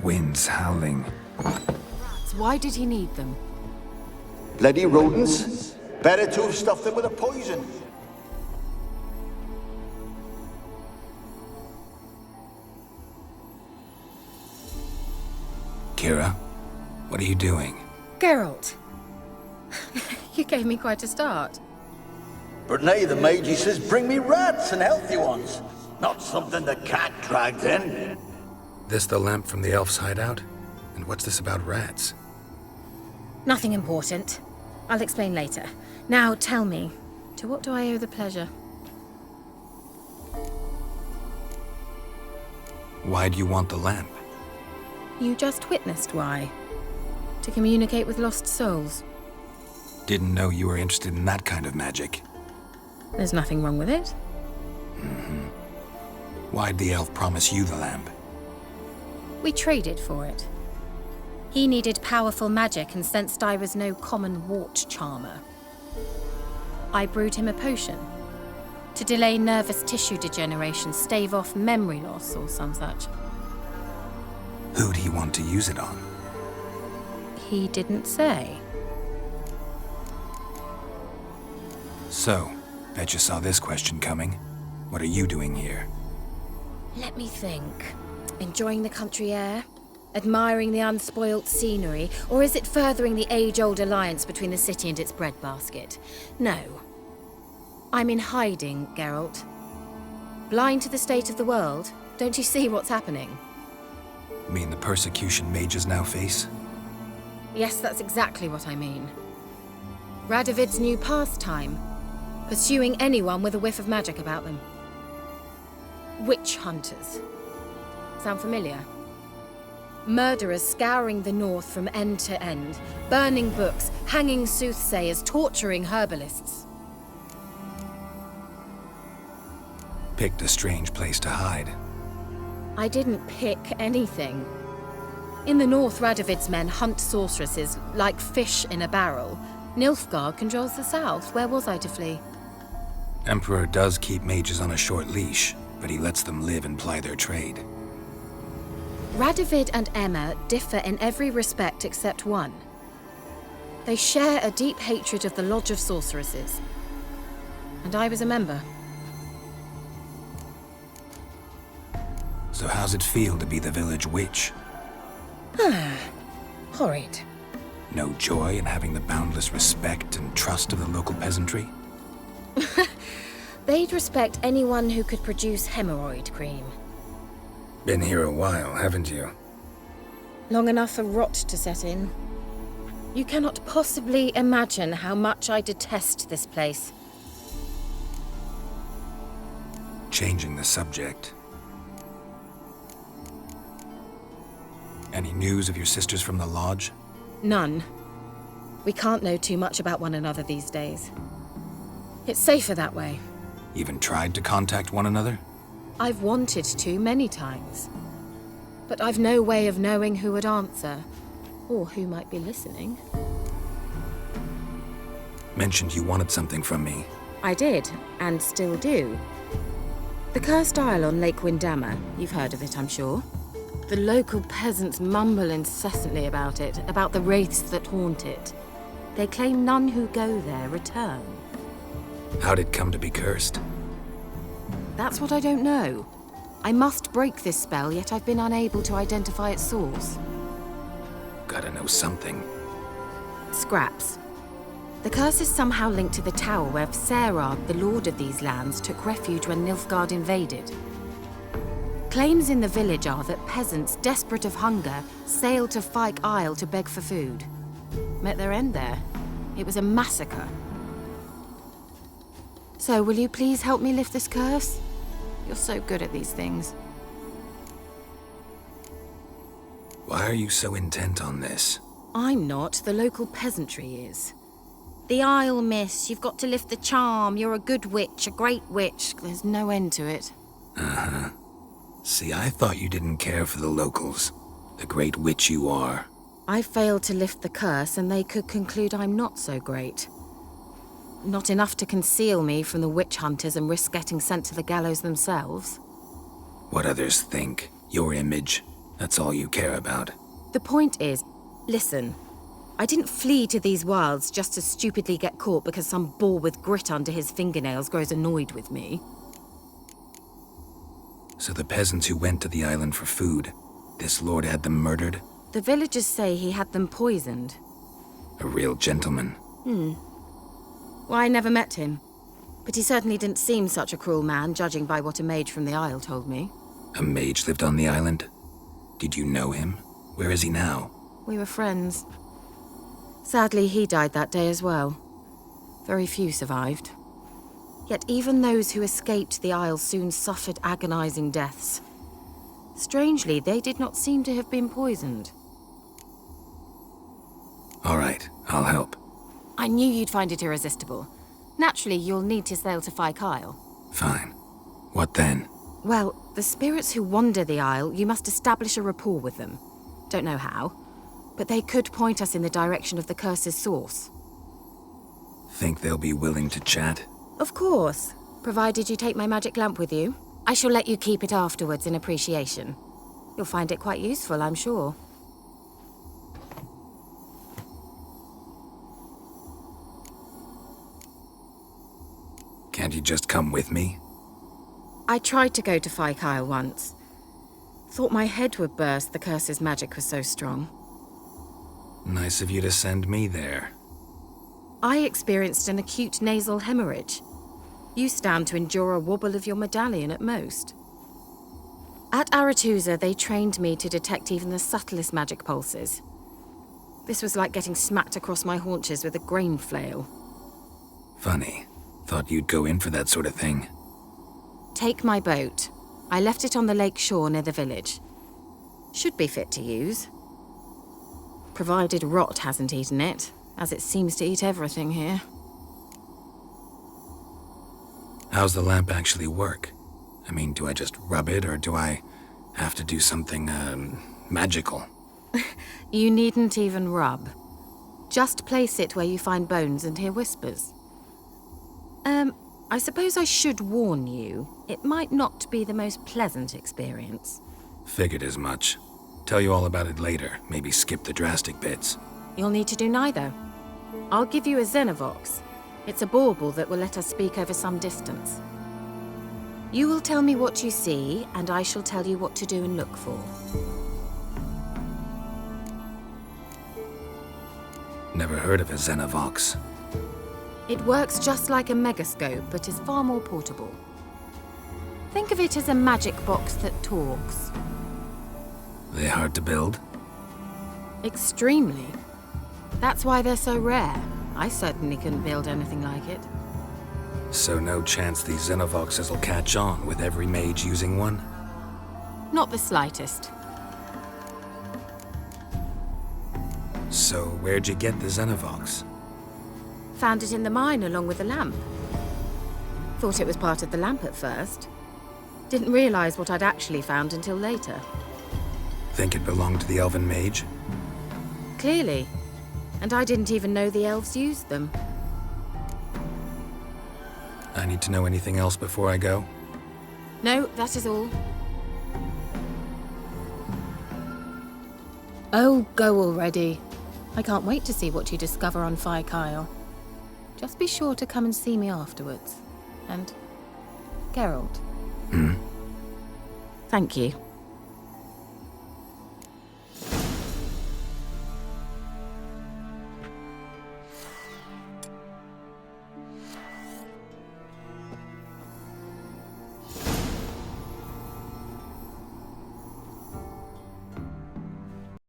Winds howling. So why did he need them? Bloody rodents. Better to have stuffed them with a poison. Keira, what are you doing? Geralt. You gave me quite a start. But now the Magi says bring me rats and healthy ones. Not something the cat dragged in. This the lamp from the elf's hideout? And what's this about rats? Nothing important. I'll explain later. Now tell me, to what do I owe the pleasure? Why do you want the lamp? You just witnessed why. To communicate with lost souls. Didn't know you were interested in that kind of magic. There's nothing wrong with it. Why'd the elf promise you the lamp? We traded for it. He needed powerful magic and sensed I was no common wart charmer. I brewed him a potion. To delay nervous tissue degeneration, stave off memory loss or some such. Who'd he want to use it on? He didn't say. So, bet you saw this question coming. What are you doing here? Let me think. Enjoying the country air? Admiring the unspoilt scenery? Or is it furthering the age-old alliance between the city and its breadbasket? No. I'm in hiding, Geralt. Blind to the state of the world? Don't you see what's happening? Mean the persecution mages now face? Yes, that's exactly what I mean. Radovid's new pastime. Pursuing anyone with a whiff of magic about them. Witch hunters. Sound familiar? Murderers scouring the north from end to end, burning books, hanging soothsayers, torturing herbalists. Picked a strange place to hide. I didn't pick anything. In the north, Radovid's men hunt sorceresses like fish in a barrel. Nilfgaard controls the south. Where was I to flee? Emperor does keep mages on a short leash, but he lets them live and ply their trade. Radovid and Emma differ in every respect except one. They share a deep hatred of the Lodge of Sorceresses. And I was a member. So how's it feel to be the village witch? Horrid. No joy in having the boundless respect and trust of the local peasantry? They'd respect anyone who could produce hemorrhoid cream. Been here a while, haven't you? Long enough for rot to set in. You cannot possibly imagine how much I detest this place. Changing the subject. Any news of your sisters from the lodge? None. We can't know too much about one another these days. It's safer that way. Even tried to contact one another? I've wanted to many times. But I've no way of knowing who would answer, or who might be listening. Mentioned you wanted something from me. I did, and still do. The Cursed Isle on Lake Windammer. You've heard of it, I'm sure. The local peasants mumble incessantly about it, about the wraiths that haunt it. They claim none who go there return. How'd it come to be cursed? That's what I don't know. I must break this spell, yet I've been unable to identify its source. Gotta know something. Scraps. The curse is somehow linked to the tower where Serard, the lord of these lands, took refuge when Nilfgaard invaded. Claims in the village are that peasants, desperate of hunger, sailed to Fyke Isle to beg for food. Met their end there. It was a massacre. So, will you please help me lift this curse? You're so good at these things. Why are you so intent on this? I'm not. The local peasantry is. The Isle, miss. You've got to lift the charm. You're a good witch, a great witch. There's no end to it. Uh-huh. See, I thought you didn't care for the locals. The great witch you are. I failed to lift the curse, and they could conclude I'm not so great. Not enough to conceal me from the witch hunters and risk getting sent to the gallows themselves. What others think, your image, That's all you care about. The point is, listen, I didn't flee to these wilds just to stupidly get caught because some boar with grit under his fingernails grows annoyed with me. So the peasants who went to the island for food, this lord had them murdered? The villagers say he had them poisoned. A real gentleman. Well, I never met him. But he certainly didn't seem such a cruel man, judging by what a mage from the Isle told me. A mage lived on the island? Did you know him? Where is he now? We were friends. Sadly, he died that day as well. Very few survived. Yet even those who escaped the Isle soon suffered agonizing deaths. Strangely, they did not seem to have been poisoned. All right, I'll help. I knew you'd find it irresistible. Naturally, you'll need to sail to Kyle. Fine. What then? Well, the spirits who wander the Isle, you must establish a rapport with them. Don't know how, but they could point us in the direction of the curse's source. Think they'll be willing to chat? Of course, provided you take my magic lamp with you. I shall let you keep it afterwards in appreciation. You'll find it quite useful, I'm sure. Can't you just come with me? I tried to go to Kyle once. Thought my head would burst, the curse's magic was so strong. Nice of you to send me there. I experienced an acute nasal hemorrhage. You stand to endure a wobble of your medallion at most. At Aretusa, they trained me to detect even the subtlest magic pulses. This was like getting smacked across my haunches with a grain flail. Funny. Thought you'd go in for that sort of thing. Take my boat. I left it on the lake shore near the village. Should be fit to use. Provided rot hasn't eaten it, as it seems to eat everything here. How's the lamp actually work? I mean, do I just rub it, or do I have to do something, magical? You needn't even rub. Just place it where you find bones and hear whispers. I suppose I should warn you, it might not be the most pleasant experience. Figured as much. Tell you all about it later, maybe skip the drastic bits. You'll need to do neither. I'll give you a Xenovox. It's a bauble that will let us speak over some distance. You will tell me what you see, and I shall tell you what to do and look for. Never heard of a Xenovox. It works just like a megascope, but is far more portable. Think of it as a magic box that talks. They hard to build? Extremely. That's why they're so rare. I certainly couldn't build anything like it. So no chance these Xenovoxes will catch on with every mage using one? Not the slightest. So where'd you get the Xenovox? Found it in the mine along with the lamp. Thought it was part of the lamp at first. Didn't realize what I'd actually found until later. Think it belonged to the elven mage? Clearly. And I didn't even know the elves used them. I need to know anything else before I go? No, that is all. Oh, go already. I can't wait to see what you discover on Kyle. Just be sure to come and see me afterwards. And Geralt. Hmm? Thank you.